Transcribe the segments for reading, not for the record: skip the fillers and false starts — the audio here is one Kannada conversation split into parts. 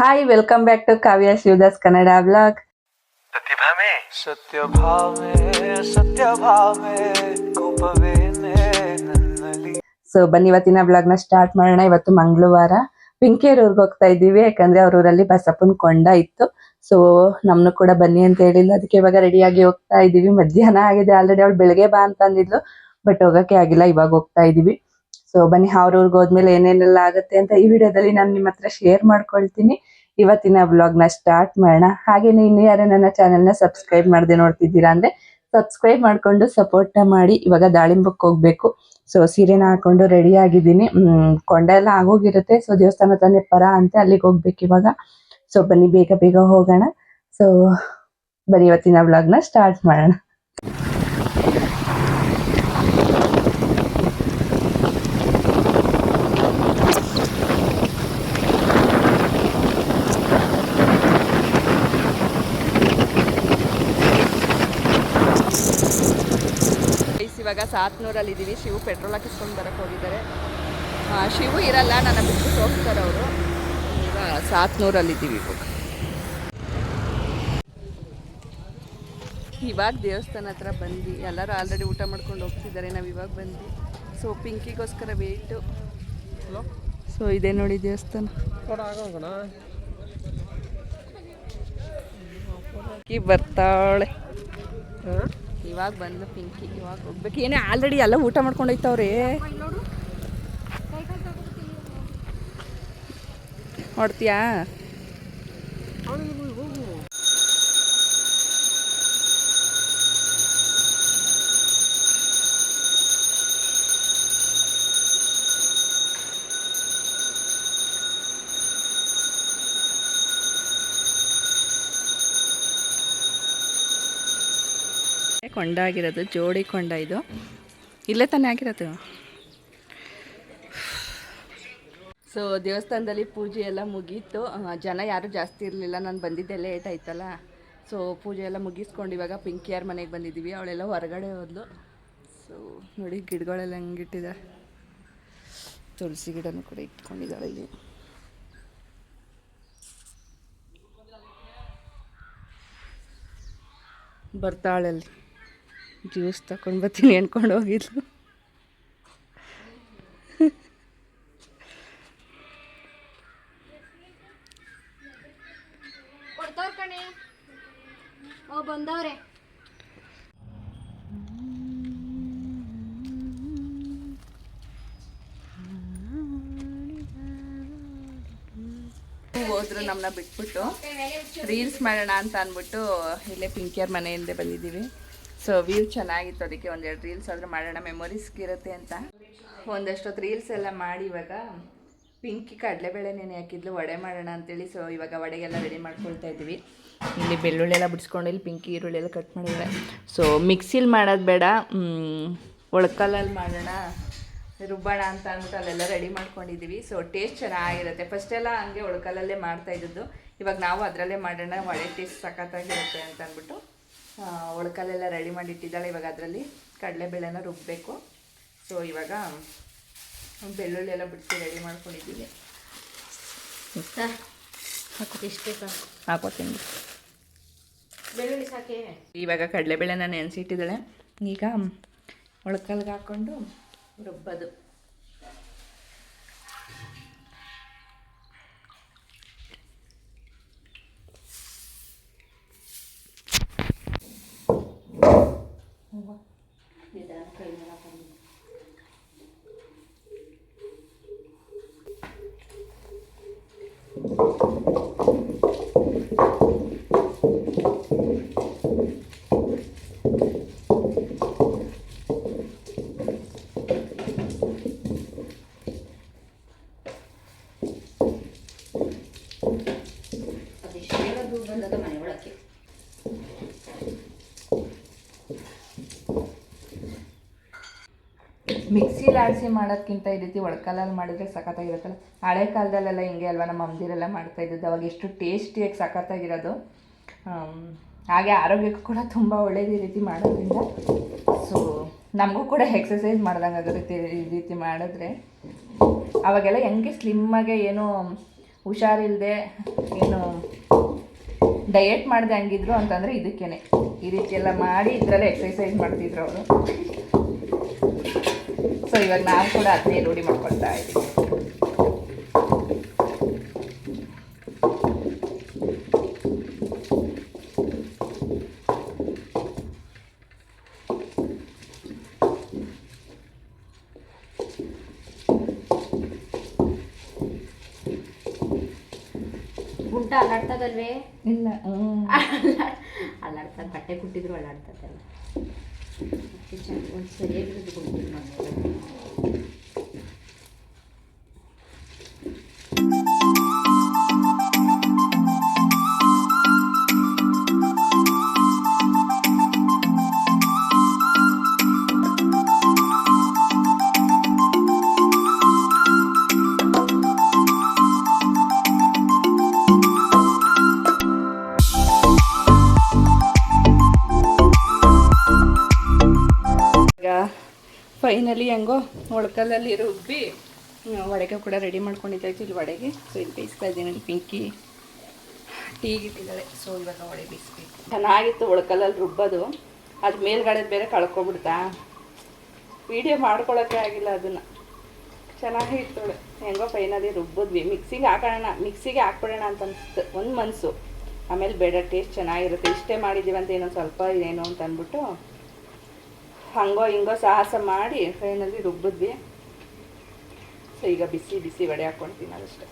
Hi, welcome back to Kavya Shivadas Kannada blog. So ಬನ್ನಿ ಇವತ್ತಿನ ಬ್ಲಾಗ್ ನ ಸ್ಟಾರ್ಟ್ ಮಾಡೋಣ. ಇವತ್ತು ಮಂಗಳವಾರ ಪಿಂಕಿಯರ್ ಊರ್ಗೆ ಹೋಗ್ತಾ ಇದ್ದೀವಿ. ಯಾಕಂದ್ರೆ ಅವ್ರ ಊರಲ್ಲಿ ಬಸಪ್ಪನ ಕೊಂಡ ಇತ್ತು. ಸೊ ನಮ್ನು ಕೂಡ ಬನ್ನಿ ಅಂತ ಹೇಳಿಲ್ಲ, ಅದಕ್ಕೆ ಇವಾಗ ರೆಡಿಯಾಗಿ ಹೋಗ್ತಾ ಇದೀವಿ. ಮಧ್ಯಾಹ್ನ ಆಗಿದೆ ಆಲ್ರೆಡಿ. ಅವಳು ಬೆಳಗ್ಗೆ ಬಾ ಅಂತ ಅಂದಿದ್ಲು, ಬಟ್ ಹೋಗಕ್ಕೆ ಆಗಿಲ್ಲ. ಇವಾಗ ಹೋಗ್ತಾ ಇದೀವಿ. ಸೊ ಬನ್ನಿ, ಅವ್ರ ಊರ್ಗೆ ಹೋದ್ಮೇಲೆ ಏನೇನೆಲ್ಲ ಆಗುತ್ತೆ ಅಂತ ಈ ವಿಡಿಯೋದಲ್ಲಿ ನಾನು ನಿಮ್ಮ ಹತ್ರ ಶೇರ್ ಮಾಡ್ಕೊಳ್ತೀನಿ. ಇವತ್ತಿನ ಬ್ಲಾಗ್ ನ ಸ್ಟಾರ್ಟ್ ಮಾಡೋಣ. ಹಾಗೇನೆ ಇನ್ನು ಯಾರು ನನ್ನ ಚಾನೆಲ್ ನ ಸಬ್ಸ್ಕ್ರೈಬ್ ಮಾಡದೆ ನೋಡ್ತಿದ್ದೀರಾ ಅಂದ್ರೆ ಸಬ್ಸ್ಕ್ರೈಬ್ ಮಾಡ್ಕೊಂಡು ಸಪೋರ್ಟ್ ಮಾಡಿ. ಇವಾಗ ದಾಳಿಂಬಕ್ಕೆ ಹೋಗ್ಬೇಕು. ಸೊ ಸೀರೆನ ಹಾಕೊಂಡು ರೆಡಿ ಆಗಿದ್ದೀನಿ. ಕೊಂಡ ಎಲ್ಲ ಆಗೋಗಿರುತ್ತೆ. ಸೊ ದೇವಸ್ಥಾನ ತಾನೇ ಪರ ಅಂತ ಅಲ್ಲಿಗೆ ಹೋಗ್ಬೇಕು ಇವಾಗ. ಸೊ ಬನ್ನಿ ಬೇಗ ಬೇಗ ಹೋಗೋಣ. ಸೊ ಬನ್ನಿ ಇವತ್ತಿನ ಬ್ಲಾಗ್ ನ ಸ್ಟಾರ್ಟ್ ಮಾಡೋಣ. ಇವಾಗ ಸಾತ್ನೂರಲ್ಲಿ ಇದ್ದೀವಿ. ಶಿವು ಪೆಟ್ರೋಲ್ ಹಾಕಿಸ್ಕೊಂಡು ಬರಕ್ಕೆ ಹೋಗಿದ್ದಾರೆ. ಶಿವು ಇರಲ್ಲ, ನನ್ನ ಬಿಟ್ಟು ಹೋಗ್ತಾರೆ ಅವರು. ಈಗ ಸಾತ್ನೂರಲ್ಲಿದ್ದೀವಿ. ಇವಾಗ ದೇವಸ್ಥಾನ ಹತ್ರ ಬಂದ್ವಿ. ಎಲ್ಲರೂ ಆಲ್ರೆಡಿ ಊಟ ಮಾಡ್ಕೊಂಡು ಹೋಗ್ತಿದ್ದಾರೆ, ನಾವು ಇವಾಗ ಬಂದ್ವಿ. So ಪಿಂಕಿಗೋಸ್ಕರ weight. ಸೊ ಇದೆ ನೋಡಿ ದೇವಸ್ಥಾನ. ಪಿಂಕಿ ಬರ್ತಾಳೆ. ಇವಾಗ ಬಂದು ಪಿಂಕಿ ಇವಾಗ ಹೋಗ್ಬೇಕು. ಏನೇ ಆಲ್ರೆಡಿ ಎಲ್ಲ ಊಟ ಮಾಡ್ಕೊಂಡು ಹೋಯ್ತವ್ರೆ. ನೋಡ್ತೀಯಾ? ಕೊಂಡ ಆಗಿರೋದು, ಜೋಡಿ ಕೊಂಡ ಇದು. ಇಲ್ಲೇ ತಾನೇ ಆಗಿರೋದು. ಸೊ ದೇವಸ್ಥಾನದಲ್ಲಿ ಪೂಜೆ ಎಲ್ಲ ಮುಗೀತು. ಜನ ಯಾರು ಜಾಸ್ತಿ ಇರಲಿಲ್ಲ, ನಾನು ಬಂದಿದ್ದೆ ಲೇಟ್ ಆಯ್ತಲ್ಲ. ಸೊ ಪೂಜೆ ಎಲ್ಲ ಮುಗಿಸ್ಕೊಂಡು ಇವಾಗ ಪಿಂಕಿಯಾರ ಮನೆಗೆ ಬಂದಿದ್ದೀವಿ. ಅವಳೆಲ್ಲ ಹೊರಗಡೆ ಹೋದ್ಲು. ಸೊ ನೋಡಿ ಗಿಡಗಳೆಲ್ಲ ಹೆಂಗಿಟ್ಟಿದ್ದಾರೆ. ತುಳಸಿ ಗಿಡನೂ ಕೂಡ ಇಟ್ಕೊಂಡಿದ್ದಾಳೆ ಇಲ್ಲಿ. ಬರ್ತಾಳಲ್ಲಿ ಜ್ಯೂಸ್ ತಗೊಂಡು ಬರ್ತೀನಿ ಅನ್ಕೊಂಡು ಹೋಗಿದ್ಲು. ಬಂದವ್ರೆ ಹೋದ್ರು ನಮ್ಮನ್ನ ಬಿಟ್ಬಿಟ್ಟು. ರೀಲ್ಸ್ ಮಾಡೋಣ ಅಂತ ಅಂದ್ಬಿಟ್ಟು ಇಲ್ಲೇ ಪಿಂಕಿಯರ್ ಮನೆಯಿಂದ ಬಂದಿದ್ದೀವಿ. ಸೊ ವ್ಯೂ ಚೆನ್ನಾಗಿತ್ತು, ಅದಕ್ಕೆ ಒಂದೆರಡು ರೀಲ್ಸ್ ಆದರೂ ಮಾಡೋಣ, ಮೆಮೊರೀಸ್ಗೆ ಇರುತ್ತೆ ಅಂತ ಒಂದಷ್ಟೊತ್ತು ರೀಲ್ಸ್ ಎಲ್ಲ ಮಾಡಿ. ಇವಾಗ ಪಿಂಕಿ ಕಡಲೆಬೇಳೆ ನೆನೆ ಹಾಕಿದ್ಲು, ವಡೆ ಮಾಡೋಣ ಅಂತೇಳಿ. ಸೊ ಇವಾಗ ವಡೆಗೆಲ್ಲ ರೆಡಿ ಮಾಡ್ಕೊಳ್ತಾ ಇದ್ದೀವಿ. ಇಲ್ಲಿ ಬೆಳ್ಳುಳ್ಳಿ ಎಲ್ಲ ಬಿಡಿಸ್ಕೊಂಡು ಇಲ್ಲಿ ಪಿಂಕಿ ಈರುಳ್ಳಿ ಎಲ್ಲ ಕಟ್ ಮಾಡಿದ್ದಾರೆ. ಸೊ ಮಿಕ್ಸಿಲಿ ಮಾಡೋದು ಬೇಡ, ಒಳ್ಕಲ್ಲಲ್ಲಿ ಮಾಡೋಣ, ರುಬ್ಬಣ ಅಂತ ಅಂದ್ಬಿಟ್ಟು ಅಲ್ಲೆಲ್ಲ ರೆಡಿ ಮಾಡ್ಕೊಂಡಿದ್ದೀವಿ. ಸೊ ಟೇಸ್ಟ್ ಚೆನ್ನಾಗಿರುತ್ತೆ. ಫಸ್ಟೆಲ್ಲ ಹಂಗೆ ಒಳ್ಕಲ್ಲಲ್ಲೇ ಮಾಡ್ತಾಯಿದ್ದು. ಇವಾಗ ನಾವು ಅದರಲ್ಲೇ ಮಾಡೋಣ, ವಡೆ ಟೇಸ್ಟ್ ಸಖತ್ತಾಗಿರುತ್ತೆ ಅಂತ ಅಂದ್ಬಿಟ್ಟು ಒಳ್ಕಲ್ಲೆಲ್ಲ ರೆಡಿ ಮಾಡಿ ಇಟ್ಟಿದ್ದಾಳೆ. ಇವಾಗ ಅದರಲ್ಲಿ ಕಡಲೆಬೇಳೆನ ರುಬ್ಬಬೇಕು. ಸೊ ಇವಾಗ ಬೆಳ್ಳುಳ್ಳಿ ಎಲ್ಲ ಬಿಡಿಸಿ ರೆಡಿ ಮಾಡ್ಕೊಂಡಿದ್ದೀವಿ. ಹಾಕೋತೀನಿ ಬೆಳ್ಳುಳ್ಳಿ ಸಾಕೆ. ಇವಾಗ ಕಡಲೆಬೇಳೆನ ನೆನೆಸಿಟ್ಟಿದ್ದಾಳೆ. ಈಗ ಒಳ್ಕಲ್ಗೆ ಹಾಕ್ಕೊಂಡು ರುಬ್ಬದು. ಮಿಕ್ಸಿಲಿ ಆಡಿಸಿ ಮಾಡೋದಕ್ಕಿಂತ ಈ ರೀತಿ ಒಳ್ಕಲ್ಲಲ್ಲಿ ಮಾಡಿದ್ರೆ ಸಖತ್ತಾಗಿರುತ್ತಲ್ಲ. ಹಳೆ ಕಾಲದಲ್ಲೆಲ್ಲ ಹಿಂಗೆ ಅಲ್ವಾ ನಮ್ಮ ಅಮ್ಮದಿರೆಲ್ಲ ಮಾಡ್ತಾಯಿದ್ದು. ಅವಾಗ ಎಷ್ಟು ಟೇಸ್ಟಿಯಾಗಿ ಸಖತ್ತಾಗಿರೋದು. ಹಾಗೆ ಆರೋಗ್ಯಕ್ಕೂ ಕೂಡ ತುಂಬ ಒಳ್ಳೇದು ಈ ರೀತಿ ಮಾಡೋದ್ರಿಂದ. ಸೊ ನಮಗೂ ಕೂಡ ಎಕ್ಸಸೈಸ್ ಮಾಡ್ದಂಗೆ ಆಗುತ್ತೆ ಈ ರೀತಿ ಮಾಡಿದ್ರೆ. ಅವಾಗೆಲ್ಲ ಹೆಂಗೆ ಸ್ಲಿಮ್ಮಾಗೆ ಏನೋ ಹುಷಾರಿಲ್ಲದೆ ಏನು ಡಯೆಟ್ ಮಾಡಿದೆ ಹಂಗಿದ್ರು ಅಂತಂದರೆ ಇದಕ್ಕೇನೆ ಈ ರೀತಿ ಎಲ್ಲ ಮಾಡಿ ಇದರಲ್ಲೇ ಎಕ್ಸಸೈಸ್ ಮಾಡ್ತಿದ್ರು ಅವರು. ಸೊ ಇವಾಗ ನಾವು ಕೂಡ ಅದನ್ನೇ ರೂಢಿ ಮಾಡ್ಕೊಳ್ತಾ ಇದ್ದೀವಿ. ಗುಂಟ ಅಲ್ಲಾಡ್ತದಲ್ವೇ? ಇಲ್ಲ ಅಲ್ಲಾಡ್ತದೆ, ಬಟ್ಟೆ ಕುಟ್ಟಿದ್ರು ಅಲ್ಲಾಡ್ತದಲ್ಲ. ಒಂದು ಸರಿಯಾಗಿರೋದು ಗುಂಟಿಗೆ ಮಾಡೋದು. ಫೈನಲಿ ಹೆಂಗೋ ಒಳಕಲ್ಲಲ್ಲಿ ರುಬ್ಬಿ ವಡೆಗೆ ಕೂಡ ರೆಡಿ ಮಾಡ್ಕೊಂಡಿದ್ದಾಯ್ತು. ಇಲ್ಲಿ ವಡೆಗೆ ಸೊ ಇಲ್ಲಿ ಬೇಯಿಸ್ತಾ ಇದ್ದೀನಿ. ಪಿಂಕಿ ಟೀಗೆ ಇಟ್ಟಿದ್ದಾಳೆ. ಸೊ ಇವಾಗ ವಡೆ ಬೇಯಿಸ್ಬೇಕು. ಚೆನ್ನಾಗಿತ್ತು ಒಳಕಲ್ಲಲ್ಲಿ ರುಬ್ಬೋದು. ಅದು ಮೇಲ್ಗಡೆ ಬೇರೆ ಕಳ್ಕೊಬಿಡ್ತಾ, ವೀಡಿಯೋ ಮಾಡ್ಕೊಳಕ್ಕೆ ಆಗಿಲ್ಲ ಅದನ್ನು. ಚೆನ್ನಾಗಿತ್ತು. ಹೆಂಗೋ ಫೈನಲಿ ರುಬ್ಬಿದ್ವಿ. ಮಿಕ್ಸಿಗೆ ಹಾಕ್ಬಿಡೋಣ ಅಂತ ಅನಿಸ್ತು ಒಂದು ಮನಸ್ಸು. ಆಮೇಲೆ ಬೇಡ, ಟೇಸ್ಟ್ ಚೆನ್ನಾಗಿರುತ್ತೆ, ಇಷ್ಟೇ ಮಾಡಿದ್ದೀವಿ ಅಂತ ಏನೋ ಸ್ವಲ್ಪ ಇದೇನು ಅಂತ ಅಂದ್ಬಿಟ್ಟು ಹಂಗೋ ಹಿಂಗೋ ಸಾಹಸ ಮಾಡಿ ಫೈನಲಿ ರುಬ್ಬಿದ್ವಿ. ಸೊ ಈಗ ಬಿಸಿ ಬಿಸಿ ವಡೆ ಹಾಕ್ಕೊಳ್ತೀನಿ ಅದಷ್ಟೇ.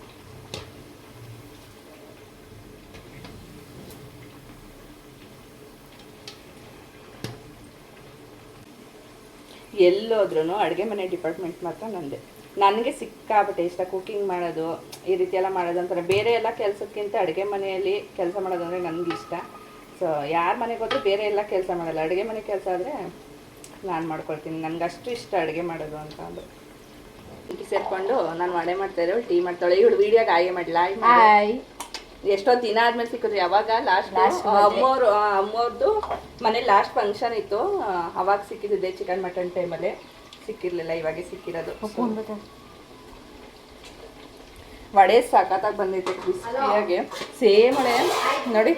ಎಲ್ಲೋದ್ರೂ ಅಡುಗೆ ಮನೆ ಡಿಪಾರ್ಟ್ಮೆಂಟ್ ಮಾತ್ರ ನಂದೆ. ನನಗೆ ಸಿಕ್ಕಾಬಿಟ್ಟೆ ಇಷ್ಟ ಕುಕಿಂಗ್ ಮಾಡೋದು, ಈ ರೀತಿ ಎಲ್ಲ ಮಾಡೋದು ಅಂತಾರೆ. ಬೇರೆ ಎಲ್ಲ ಕೆಲಸಕ್ಕಿಂತ ಅಡುಗೆ ಮನೆಯಲ್ಲಿ ಕೆಲಸ ಮಾಡೋದು ಅಂದರೆ ನನಗೆ ಇಷ್ಟ. ಸೊ ಯಾರ ಮನೆಗೆ ಹೋದ್ರೂ ಬೇರೆ ಎಲ್ಲ ಕೆಲಸ ಮಾಡಲ್ಲ, ಅಡುಗೆ ಮನೆ ಕೆಲಸ ಆದರೆ ನಾನು ಮಾಡ್ಕೊಳ್ತೀನಿ. ನನಗೆ ಅಷ್ಟು ಇಷ್ಟ ಅಡುಗೆ ಮಾಡೋದು ಅಂತ ಅಂದರು. ಟೀ ಸೇರಿಕೊಂಡು ನಾನು ವಡೆ ಮಾಡ್ತಾಯಿರೋ, ಟೀ ಮಾಡ್ತಾಳೆ. ಇವಳು ವೀಡಿಯೋಗೆ ಆಯೇ ಮಾಡಲ. ಎಷ್ಟೋ ದಿನ ಆದ್ಮೇಲೆ ಸಿಕ್ಕಿದ್ರು. ಯಾವಾಗ ಲಾಸ್ಟ್ ಅಮ್ಮವ್ರದ್ದು ಮನೇಲಿ ಲಾಸ್ಟ್ ಫಂಕ್ಷನ್ ಇತ್ತು, ಅವಾಗ ಸಿಕ್ಕಿದ್ದೆ. ಚಿಕನ್ ಮಟನ್ ಟೈಮಲ್ಲಿ ಸಿಕ್ಕಿರ್ಲಿಲ್ಲ, ಇವಾಗೆ ಸಿಕ್ಕಿರೋದು. ವಡೆ ಸಖತ್ತಾಗಿ ಬಂದೈತೆ, ಕ್ರಿಸ್ಪಿಯಾಗಿ. ಸೇಮ್ ವಡೆ ನೋಡಿ,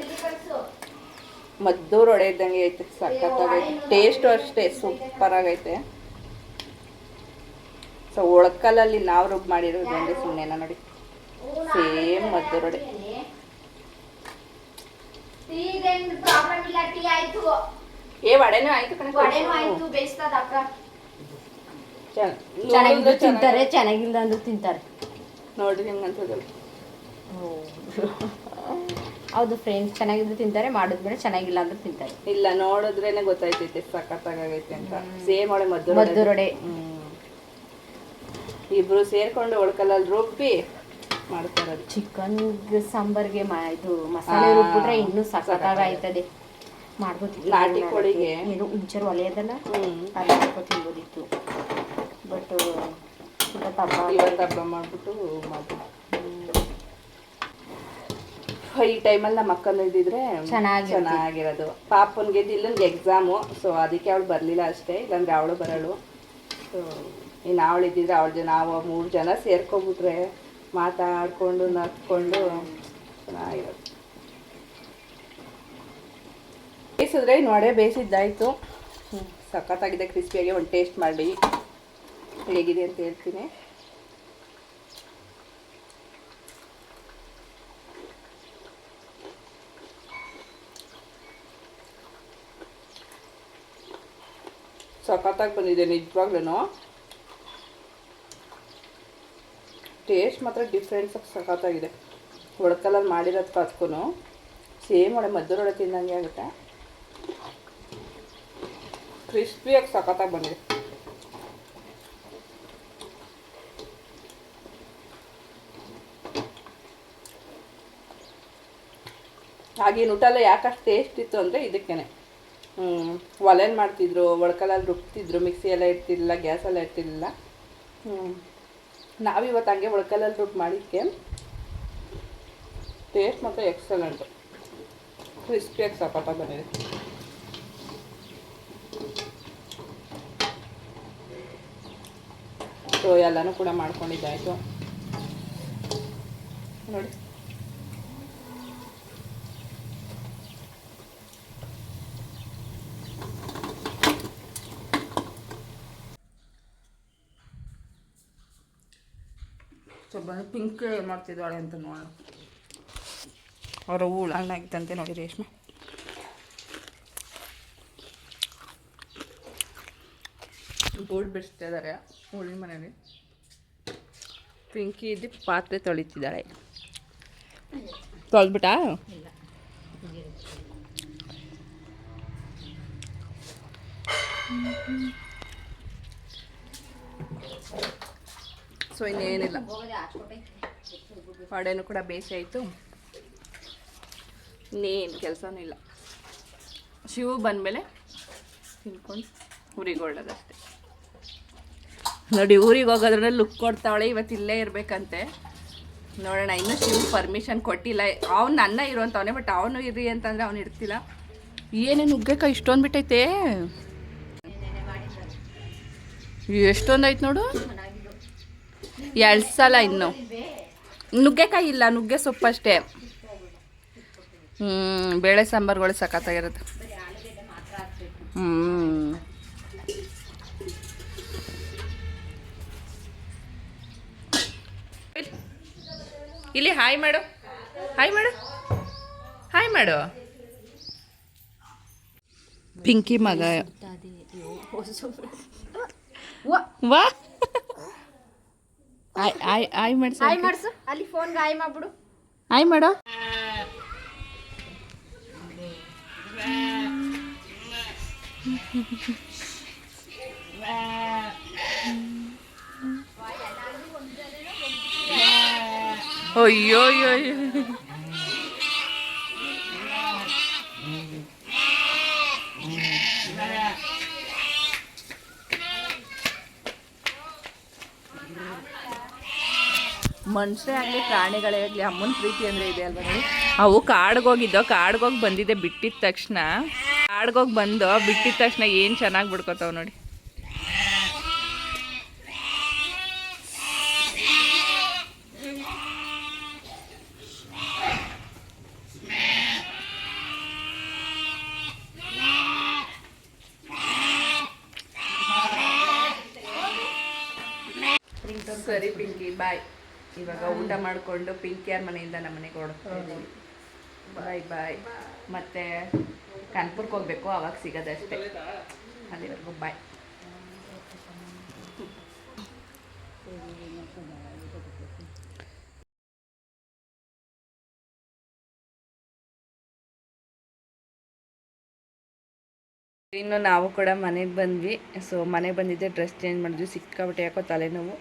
ಮದ್ದೂರು ವಡೆ ಇದ್ದಂಗೆ ಐತೆ. ಸಖತ್ತಾಗೈತೆ, ಟೇಸ್ಟು ಅಷ್ಟೇ ಸೂಪರ್ ಆಗೈತೆ. ಸೊ ಒಳಕಲ್ಲಲ್ಲಿ ನಾವು ರುಬ್ಬಿ ಮಾಡಿರೋದು ಅಂದರೆ ಸುಮ್ಮನೆನ ನೋಡಿ, ಸೇಮ್ ಮದ್ದೂರು ವಡೆ. ಏ ವಡೆನೂ ಆಯ್ತು ಕಣೆ. ಚೆನ್ನಾಗಿದ್ದು ತಿಂತಾರೆ, ಚೆನ್ನಾಗಿಲ್ಲ ಅಂದ್ರೂ ತಿಂತಾರೆ. ನೋಡ್ರಿ ಹೆಂಗಂತದಲ್ಲ. ಹೌದು ಫ್ರೆಂಡ್ಸ್, ಚೆನ್ನಾಗಿದ್ರು ತಿಂತಾರೆ, ಮಾಡಿದ್ಮೇಲೆ ಚೆನ್ನಾಗಿಲ್ಲ ಅಂದ್ರೂ ತಿಂತಾರೆ. ಇಲ್ಲ, ನೋಡಿದ್ರೇನೆ ಗೊತ್ತಾಯ್ತೈತೆ ಸಖತ್ತಾಗೈತೆ ಅಂತ. ಸೇಮ್ ಒಳ್ಳೆ ಮದ್ದೂರು ವಡೆ ಇಬ್ರು ಸೇರ್ಕೊಂಡು ಒಳಕಲ್ಲಲ್ಲಿ ರುಬ್ಬಿ ಮಾಡ್ತಾರದು. ಚಿಕನ್ ಸಾಂಬಾರ್ಗೆ ಇದು ಮಸಾಲೆ ರುಬ್ಬಿಟ್ರೆ ಇನ್ನೂ ಸಖತ್ತಾಗೈತದೆ. ಮಾಡ್ಬೋದು. ನಾಟಿ ಕೋಳಿಗೆ ಏನು ಇಂಚರು ಒಲೆಯದಲ್ಲ, ಅದು ಮಾಡ್ಕೊಂಡು ತಿನ್ಬೋದಿತ್ತು. ಬಟ್ ಇವತ್ತು ಹಬ್ಬ ಮಾಡಿಬಿಟ್ಟು ಈ ಟೈಮಲ್ಲಿ ನಮ್ಮ ಅಕ್ಕನ ಇದ್ದಿದ್ರೆ ಚೆನ್ನಾಗಿರೋದು. ಪಾಪನ್ಗೆ ದಿಲ್ಲನ್ಗೆ ಎಕ್ಸಾಮು, ಸೊ ಅದಕ್ಕೆ ಅವಳು ಬರಲಿಲ್ಲ ಅಷ್ಟೇ, ಇಲ್ಲಾಂದ್ರೆ ಅವಳು ಬರೋಳು. ಸೊ ಇನ್ನು ಅವಳು ಇದ್ದಿದ್ರೆ ನಾವು 3 ಜನ ಸೇರ್ಕೊಬಿಟ್ರೆ ಮಾತಾಡಿಕೊಂಡು ನಕ್ಕೊಂಡು ಚೆನ್ನಾಗಿರೋದು. ಬೇಯಿಸಿದ್ರೆ ಇನ್ನು ವಡೆ ಬೇಯಿಸಿದ್ದಾಯಿತು. ಸಖತ್ತಾಗಿದೆ, ಕ್ರಿಸ್ಪಿಯಾಗಿ. ಒಂದು ಟೇಸ್ಟ್ ಮಾಡಿ ಹೇಗಿದೆ ಅಂತ ಹೇಳ್ತೀನಿ. ಸಖತ್ತಾಗಿ ಬಂದಿದೆ ನಿಜವಾಗ್ಲೂ. ಟೇಸ್ಟ್ ಮಾತ್ರ ಡಿಫ್ರೆನ್ಸ್ ಸಖತ್ತಾಗಿದೆ. ಒಳಕಲ್ಲಲ್ಲಿ ಮಾಡಿರೋದಕ್ಕೂ ಅದಕ್ಕೂ ಸೇಮ್ ಒಳ್ಳೆ ಮದ್ದೂರು ವಡೆ ತಿಂದಂಗೆ ಆಗುತ್ತೆ. ಕ್ರಿಸ್ಪಿಯಾಗಿ ಸಖತ್ತಾಗಿ ಬಂದಿದೆ. ಹಾಗೆ ಊಟಲ್ಲ ಯಾಕಷ್ಟು ಟೇಸ್ಟ್ ಇತ್ತು ಅಂದರೆ ಇದಕ್ಕೇನೆ. ಒಲೆಯಲ್ಲಿ ಮಾಡ್ತಿದ್ರು, ಒಳಕಲ್ಲಲ್ಲಿ ರುಬ್ತಿದ್ರು, ಮಿಕ್ಸಿ ಎಲ್ಲ ಇರ್ತಿರ್ಲಿಲ್ಲ, ಗ್ಯಾಸೆಲ್ಲ ಇರ್ತಿರ್ಲಿಲ್ಲ. ನಾವಿವತ್ತು ಹಂಗೆ ಒಳಕಲ್ಲಲ್ಲಿ ರುಬ್ಬಿ ಮಾಡಿದ್ದಕ್ಕೆ ಟೇಸ್ಟ್ ಮಾತ್ರ ಎಕ್ಸಲೆಂಟು, ಕ್ರಿಸ್ಪಿಯಾಗಿ ಸಖತ್ತಾಗಿ ಬಂದಿದೆ. ಸೊ ಎಲ್ಲನೂ ಕೂಡ ಮಾಡ್ಕೊಂಡಿದ್ದಾಯಿತು. ನೋಡಿ. ಸ್ವಲ್ಪ ಪಿಂಕ್ ಏನು ಮಾಡ್ತಿದ್ದಾಳೆ ಅಂತ ನೋಡೋಣ. ಅವರ ಹೂಳು ಹಣ್ಣಾಗಿತ್ತಂತೆ ನೋಡಿ ರೇಷ್ಮೆ. ಬೋರ್ಡ್ ಬಿಡಿಸ್ತಾ ಇದ್ದಾರೆ ಹೂಳಿನ ಮನೇಲಿ. ಪಿಂಕಿ ಇದ್ದು ಪಾತ್ರೆ ತೊಳಿತಿದ್ದಾಳೆ. ತೊಳೆದ್ಬಿಟ್ಟಾ? ಸೊ ಇನ್ನೇನಿಲ್ಲ, ವಡೆನೂ ಕೂಡ ಬೇಯಿಸಿ ಆಯಿತು. ಇನ್ನೇನು ಕೆಲಸನೂ ಇಲ್ಲ. ಶಿವು ಬಂದಮೇಲೆ ತಿನ್ಕೊಂಡು ಊರಿಗೊಳ್ಳೋದಷ್ಟೆ. ನೋಡಿ ಊರಿಗೆ ಹೋಗೋದ್ರನ್ನ ಲುಕ್ ಕೊಡ್ತಾವಳೆ. ಇವತ್ತು ಇಲ್ಲೇ ಇರಬೇಕಂತೆ. ನೋಡೋಣ, ಇನ್ನೂ ಶಿವು ಪರ್ಮಿಷನ್ ಕೊಟ್ಟಿಲ್ಲ. ಅವ್ನು ಅನ್ನ ಇರುವಂಥವನೇ, ಬಟ್ ಅವನು ಇರ್ರಿ ಅಂತಂದರೆ ಅವ್ನು ಇರ್ತಿಲ್ಲ. ಏನೇನು ನುಗ್ಗೆಕಾಯಿ ಇಷ್ಟೊಂದು ಬಿಟ್ಟೈತೆ. ಎಷ್ಟೊಂದು ಐತೆ ನೋಡು. 2 ಸಲ ಇನ್ನು ನುಗ್ಗೆಕಾಯಿ ಇಲ್ಲ, ನುಗ್ಗೆ ಸೊಪ್ಪು ಅಷ್ಟೇ. ಬೇಳೆ ಸಾಂಬಾರುಗಳು ಸಖತ್ತಾಗಿರುತ್ತೆ. ಇಲ್ಲಿ ಹಾಯ್ ಮಾಡು, ಹಾಯ್ ಮಾಡು, ಹಾಯ್ ಮಾಡು. ಪಿಂಕಿ ಮಗ ವಾ ಆಯ್ ಮಾಡಿಸು. ಅಲ್ಲಿ ಫೋನ್ಗೆ ಆಯ್ ಮಾಡ್ಬಿಡು. ಆಯ್ ಮಾಡು. ಅಯ್ಯೋ ಅಯ್ಯೋ ಅಯ್ಯೋ. ಮನುಷ್ಯರೇ ಆಗಲಿ ಪ್ರಾಣಿಗಳೇ ಆಗಲಿ ಅಮ್ಮನ ಪ್ರೀತಿ ಅಂದರೆ ಇದೆ ಅಲ್ವ ನೋಡಿ. ಅವು ಕಾಡ್ಗೋಗಿದ್ದೋ, ಕಾಡ್ಗೋಗಿ ಬಂದಿದ್ದೆ. ಬಿಟ್ಟಿದ ತಕ್ಷಣ ಕಾಡ್ಗೋಗಿ ಬಂದು ಬಿಟ್ಟಿದ ತಕ್ಷಣ ಏನು ಚೆನ್ನಾಗಿ ಬಿಡ್ಕೋತಾವ ನೋಡಿ. ಸರಿ ಪಿಂಕಿ ಬಾಯ್. ಇವಾಗ ಊಟ ಮಾಡಿಕೊಂಡು ಪಿಂಕಿಯಾರ ಮನೆಯಿಂದ ನಮ್ಮ ಮನೆಗೆ ಹೊರಡ್ತಾ ಇದ್ದೀವಿ. ಬಾಯ್ ಬಾಯ್. ಮತ್ತು ಕಾನ್ಪುರ್ಗೆ ಹೋಗಬೇಕು, ಅವಾಗ ಸಿಗೋದಷ್ಟೇ. ಅಲ್ಲಿವರೆಗೂ ಬಾಯ್. ಇನ್ನು ನಾವು ಕೂಡ ಮನೆಗೆ ಬಂದ್ವಿ. ಸೊ ಮನೆಗೆ ಬಂದಿದ್ದೆ, ಡ್ರೆಸ್ ಚೇಂಜ್ ಮಾಡಿದ್ವಿ. ಸಿಕ್ಕಾಬಿಟ್ಟೆ ಯಾಕೋ ತಲೆನೋವು.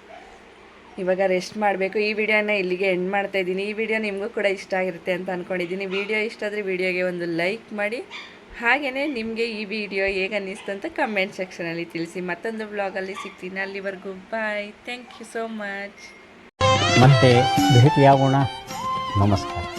ಇವಾಗ ರೆಸ್ಟ್ ಮಾಡಬೇಕು. ಈ ವಿಡಿಯೋನ ಇಲ್ಲಿಗೆ ಎಂಡ್ ಮಾಡ್ತಾ ಇದ್ದೀನಿ. ಈ ವಿಡಿಯೋ ನಿಮಗೂ ಕೂಡ ಇಷ್ಟ ಆಗಿರುತ್ತೆ ಅಂತ ಅಂದ್ಕೊಂಡಿದ್ದೀನಿ. ವಿಡಿಯೋ ಇಷ್ಟ ಆದರೆ ವಿಡಿಯೋಗೆ ಒಂದು ಲೈಕ್ ಮಾಡಿ. ಹಾಗೆಯೇ ನಿಮಗೆ ಈ ವಿಡಿಯೋ ಹೇಗೆ ಅನ್ನಿಸ್ತು ಅಂತ ಕಮೆಂಟ್ ಸೆಕ್ಷನಲ್ಲಿ ತಿಳಿಸಿ. ಮತ್ತೊಂದು ವ್ಲಾಗಲ್ಲಿ ಸಿಗ್ತೀನಿ. ಅಲ್ಲಿವರೆಗೂ bye. Thank you so much. ಮತ್ತೆ ಭೇಟಿಯಾಗೋಣ. ನಮಸ್ಕಾರ.